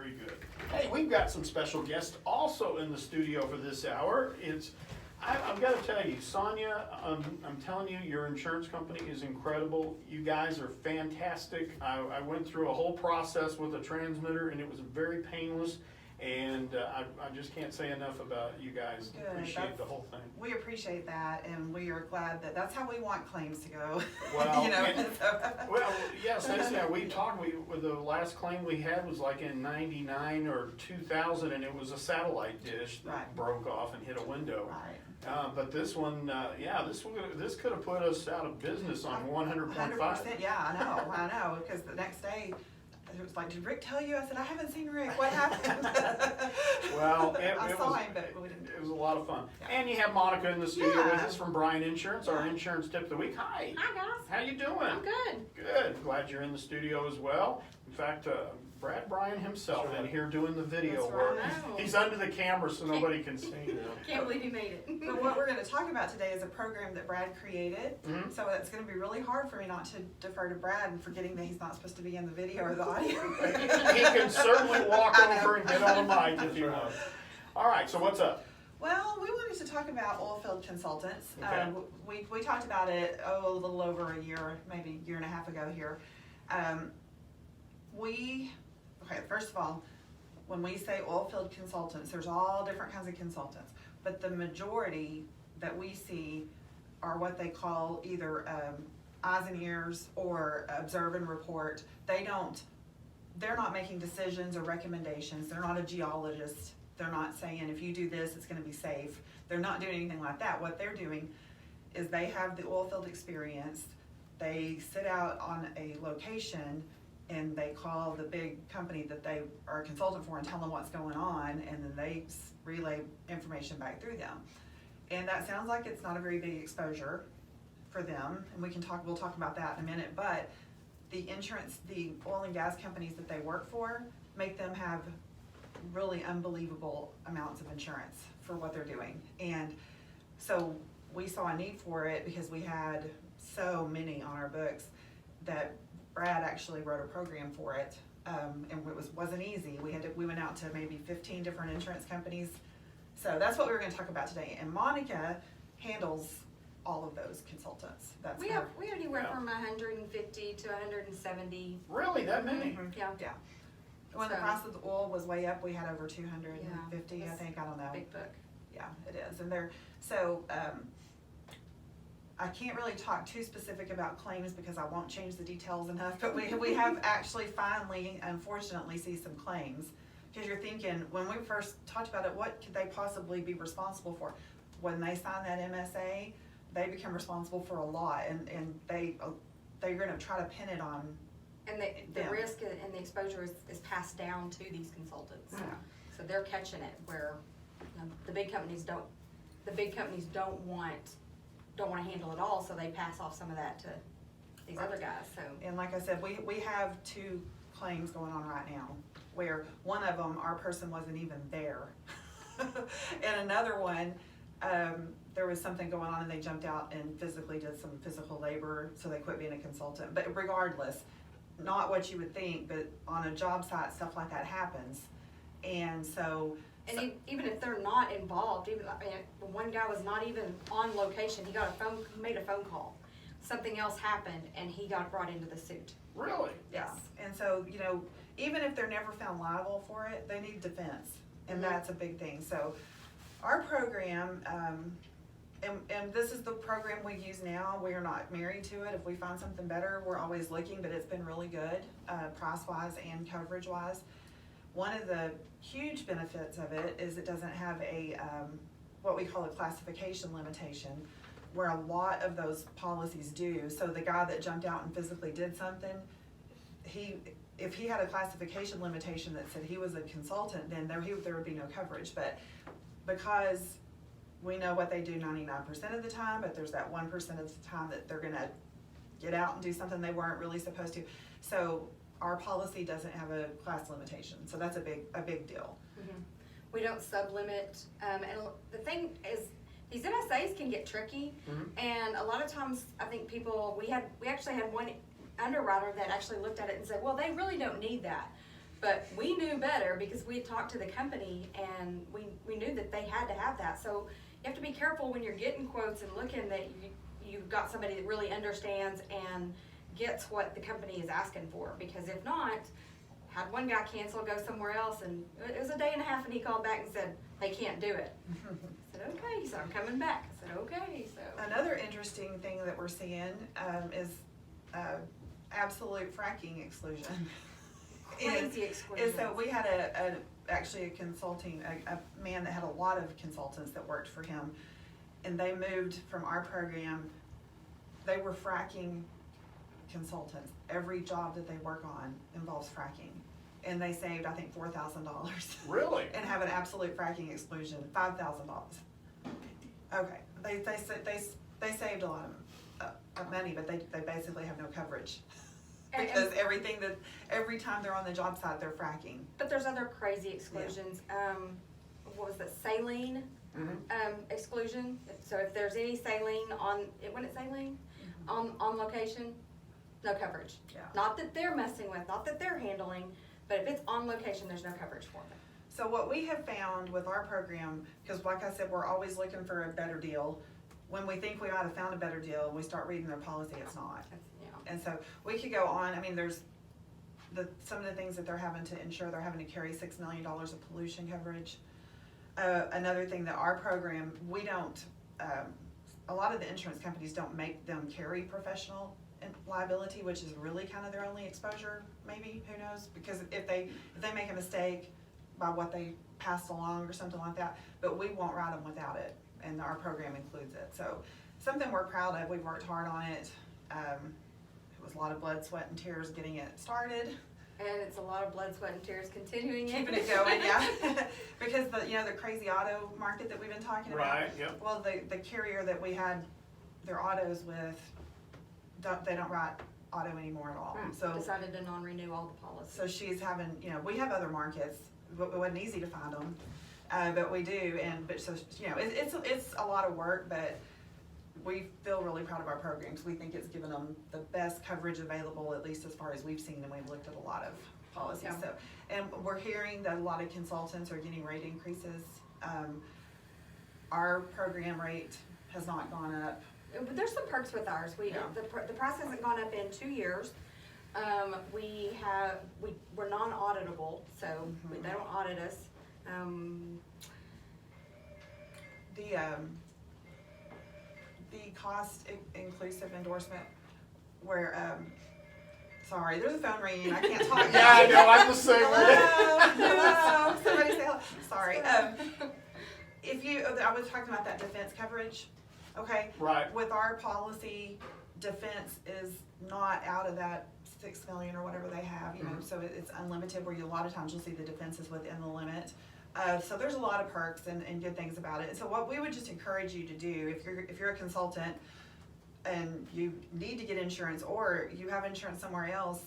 Very good. Hey, we've got some special guests also in the studio for this hour. I've got to tell you, Sonia, I'm telling you, your insurance company is incredible. You guys are fantastic. I went through a whole process with a transmitter, and it was very painless. And I just can't say enough about you guys. Good. Appreciate the whole thing. We appreciate that, and we are glad that that's how we want claims to go. Well, you know, well, yes, we talked. The last claim we had was like in '99 or 2000, and it was a satellite dish that Right. broke off and hit a window. Right. But this one, this could have put us out of business on 100.5. 100%, yeah, I know, because the next day, it was like, did Rick tell you? I said, I haven't seen Rick, what happened? Well, I saw him, but we didn't. It was a lot of fun. Yeah. And you have Monica in the studio Yeah. with us from Bryan Insurance, our Yeah. insurance tip of the week. Hi. Hi guys. How you doing? I'm good. Good. Glad you're in the studio as well. In fact, Brad Bryan himself in here doing the video That's work. right. He's under the camera so nobody can see him. Can't believe you made it. But what we're going to talk about today is a program that Brad created. Mhm. So it's going to be really hard for me not to defer to Brad and forgetting that he's not supposed to be in the video or the audio. He can certainly walk I know. over and get on the mic if he wants. All right, so what's up? Well, we wanted to talk about oil field consultants. Okay. We talked about it, a little over a year, maybe a year and a half ago here. Okay, first of all, when we say oil field consultants, there's all different kinds of consultants. But the majority that we see are what they call either eyes and ears or observe and report. They're not making decisions or recommendations. They're not a geologist. They're not saying if you do this, it's going to be safe. They're not doing anything like that. What they're doing is they have the oil field experience. They sit out on a location and they call the big company that they are a consultant for and tell them what's going on, and then they relay information back through them. And that sounds like it's not a very big exposure for them, and we'll talk about that in a minute, but the oil and gas companies that they work for make them have really unbelievable amounts of insurance for what they're doing. And so we saw a need for it because we had so many on our books that Brad actually wrote a program for it, and it wasn't easy. We went out to maybe 15 different insurance companies. So that's what we were going to talk about today. And Monica handles all of those consultants. We have anywhere from 150 to 170. Really, that many? Yeah. Yeah. When the So- price of the oil was way up, we had over 250, Yeah, I think, I don't know. Big book. Yeah, it is. And I can't really talk too specific about claims because I won't change the details enough, but we have actually finally, unfortunately, see some claims. Because you're thinking, when we first talked about it, what could they possibly be responsible for? When they sign that MSA, they become responsible for a lot, and they're gonna try to pin it on. And the them. risk and the exposure is passed down to these consultants. Yeah. So they're catching it where the big companies don't want to handle it all, so they pass off some of that to these other guys. So And like I said, we have 2 claims going on right now, where one of them, our person wasn't even there. And another one, there was something going on and they jumped out and physically did some physical labor, so they quit being a consultant. But regardless, not what you would think, but on a job site, stuff like that happens. And so. even if they're not involved, one guy was not even on location. He made a phone call. Something else happened and he got brought into the suit. Really? Yeah, and so, even if they're never found liable for it, they need defense, and that's a big thing. So our program, and this is the program we use now. We are not married to it. If we find something better, we're always looking, but it's been really good, price-wise and coverage-wise. One of the huge benefits of it is it doesn't have a, what we call a classification limitation, where a lot of those policies do. So the guy that jumped out and physically did something, if he had a classification limitation that said he was a consultant, then there would be no coverage. But because we know what they do 99% of the time, but there's that 1% of the time that they're gonna get out and do something they weren't really supposed to. So our policy doesn't have a class limitation, so that's a big deal. Mm-hmm. We don't sublimit, and the thing is, these MSAs can get tricky, and a lot of times I think we actually had one underwriter that actually looked at it and said, well, they really don't need that. But we knew better because we had talked to the company and we knew that they had to have that. So you have to be careful when you're getting quotes and looking that you've got somebody that really understands and gets what the company is asking for. Because if not, had one guy cancel, go somewhere else, and it was a day and a half, and he called back and said, they can't do it. I said, okay. He said, I'm coming back. I said, okay. So Another interesting thing that we're seeing is absolute fracking exclusion. crazy exclusion. And so we had actually a consulting, a man that had a lot of consultants that worked for him, and they moved from our program. They were fracking consultants. Every job that they work on involves fracking. And they saved, I think, $4,000. Really? And have an absolute fracking exclusion, $5,000. Okay, they saved a lot of money, but they basically have no coverage. Because every time they're on the job site, they're fracking. But there's other crazy exclusions. What was that, saline exclusion? So if there's any saline wasn't it saline? On location, no coverage. Yeah. Not that they're messing with, not that they're handling, but if it's on location, there's no coverage for them. So what we have found with our program, because like I said, we're always looking for a better deal. When we think we might have found a better deal, and we start reading their policy, it's not. And so we could go on. I mean, there's some of the things that they're having to insure. They're having to carry $6 million of pollution coverage. Another thing that our program, we don't, a lot of the insurance companies don't make them carry professional liability, which is really kind of their only exposure, maybe, who knows? Because if they make a mistake by what they passed along or something like that, but we won't write them without it, and our program includes it. So something we're proud of. We've worked hard on it. It was a lot of blood, sweat, and tears getting it started. And it's a lot of blood, sweat, and tears continuing it. Keeping it going, yeah. Because the crazy auto market that we've been talking about. Right, yep. Well, the carrier that we had their autos with, they don't write auto anymore at all. So decided to non-renew all the policies. So she's having, we have other markets, but it wasn't easy to find them, but we do. It's a lot of work, but we feel really proud of our programs. We think it's given them the best coverage available, at least as far as we've seen, and we've looked at a lot of policies. Yeah. So, and we're hearing that a lot of consultants are getting rate increases. Our program rate has not gone up. There's some perks with ours. The price hasn't gone up in 2 years. We're non-auditable, so they don't audit us. The cost inclusive endorsement, where sorry, there's a phone ringing. I can't talk. Yeah, I know. I'm the same way. Hello. Somebody say hello. Sorry. I was talking about that defense coverage. Okay. Right. With our policy, defense is not out of that $6 million or whatever they have. So it's unlimited. Where a lot of times you'll see the defense is within the limit. So there's a lot of perks and good things about it. So what we would just encourage you to do, if you're a consultant and you need to get insurance, or you have insurance somewhere else,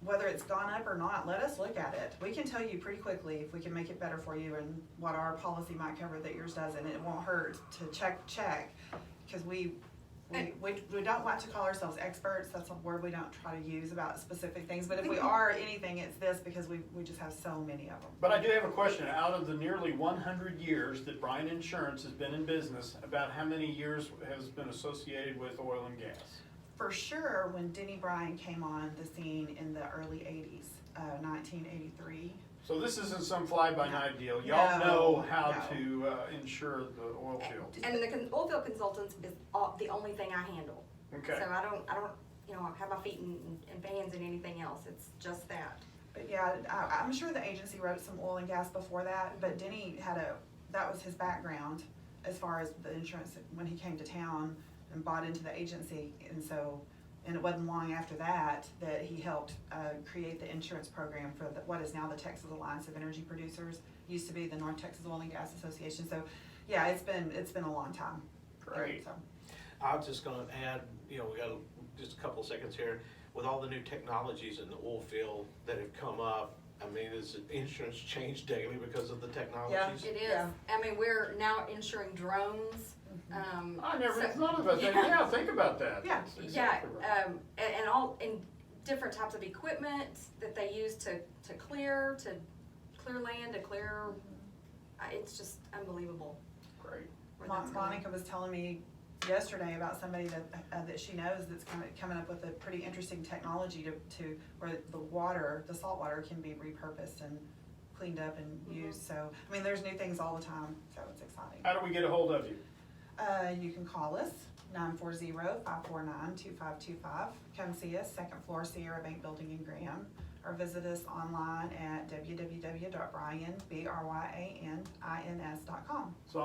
whether it's gone up or not, let us look at it. We can tell you pretty quickly if we can make it better for you and what our policy might cover that yours doesn't. It won't hurt to check, because we don't like to call ourselves experts. That's a word we don't try to use about specific things. But if we are anything, it's this, because we just have so many of them. But I do have a question. Out of the nearly 100 years that Bryan Insurance has been in business, about how many years has been associated with oil and gas? For sure, when Denny Bryan came on the scene in the early 80s, 1983. So this isn't some fly-by-night deal. Y'all know how No. to insure the oil field. And the oil field consultants is the only thing I handle. Okay. So I don't have my feet and hands in anything else. It's just that. But yeah, I'm sure the agency wrote some oil and gas before that, but Denny that was his background as far as the insurance when he came to town and bought into the agency. And it wasn't long after that he helped create the insurance program for what is now the Texas Alliance of Energy Producers. Used to be the North Texas Oil and Gas Association. So yeah, it's been a long time. Great. So. I was just gonna add, we got just a couple of seconds here. With all the new technologies in the oil field that have come up, I mean, is insurance changed daily because of the technologies? It is. Yeah. I mean, we're now insuring drones. I never thought about that. Yeah, think about that. Yeah. That's exactly right. And different types of equipment that they use to clear land, to clear, it's just unbelievable. Great. where that's going. Monica was telling me yesterday about somebody that she knows that's coming up with a pretty interesting technology to where the salt water can be repurposed and cleaned up and used. So, I mean, there's new things all the time, so it's exciting. How do we get a hold of you? You can call us, 940-549-2525. Come see us, second floor Sierra Bank Building in Graham, or visit us online at www.bryanins.com. So